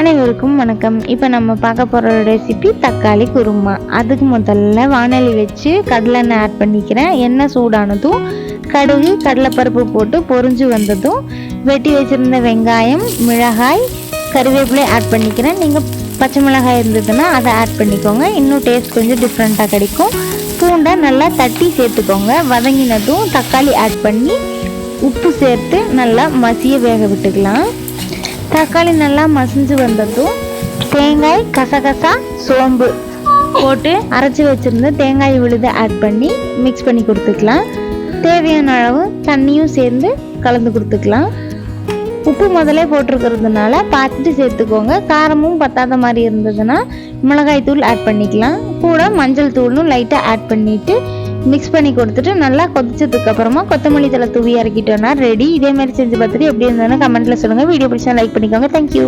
அனைவருக்கும் வணக்கம். இப்போ நம்ம பார்க்க போகிற ரெசிபி தக்காளி குருமா. அதுக்கு முதல்ல வானொலி வச்சு கடலெண்ணெய் ஆட் பண்ணிக்கிறேன். எண்ணெய் சூடானதும் கடுகு கடலைப்பருப்பு போட்டு பொரிஞ்சு வந்ததும் வெட்டி வச்சுருந்த வெங்காயம், மிளகாய், கருவேப்பிலை ஆட் பண்ணிக்கிறேன். நீங்கள் பச்சை மிளகாய் இருந்ததுன்னா அதை ஆட் பண்ணிக்கோங்க, இன்னும் டேஸ்ட் கொஞ்சம் டிஃப்ரெண்ட்டாக கிடைக்கும். பூண்டை நல்லா தட்டி சேர்த்துக்கோங்க. வதங்கினதும் தக்காளி ஆட் பண்ணி உப்பு சேர்த்து நல்லா மசிய வேக விட்டுக்கலாம். தக்காளி நல்லா மசிஞ்சு வந்ததும் தேங்காய், கசகசா, சோம்பு போட்டு அரைச்சி வச்சுருந்த தேங்காய் விழுதை ஆட் பண்ணி மிக்ஸ் பண்ணி கொடுத்துக்கலாம். தேவையான அளவு தண்ணியும் சேர்ந்து கலந்து கொடுத்துக்கலாம். உப்பு முதலே போட்டிருக்கிறதுனால பார்த்துட்டு சேர்த்துக்கோங்க. காரமும் பத்தாத மாதிரி இருந்ததுன்னா மிளகாய் தூள் ஆட் பண்ணிக்கலாம். கூட மஞ்சள் தூளும் லைட்டாக ஆட் பண்ணிவிட்டு மிக்ஸ் பண்ணி கொடுத்துட்டு நல்லா கொதிச்சதுக்கு அப்புறமா கொத்தமல்லி தழை தூவி இறக்கிட்டோன்னா ரெடி. இதே மாதிரி செஞ்சு பார்த்துட்டு எப்படி இருந்ததுன்னு கமெண்ட்டில் சொல்லுங்கள். வீடியோ பிடிச்சா லைக் பண்ணிக்கோங்க. தேங்க்யூ.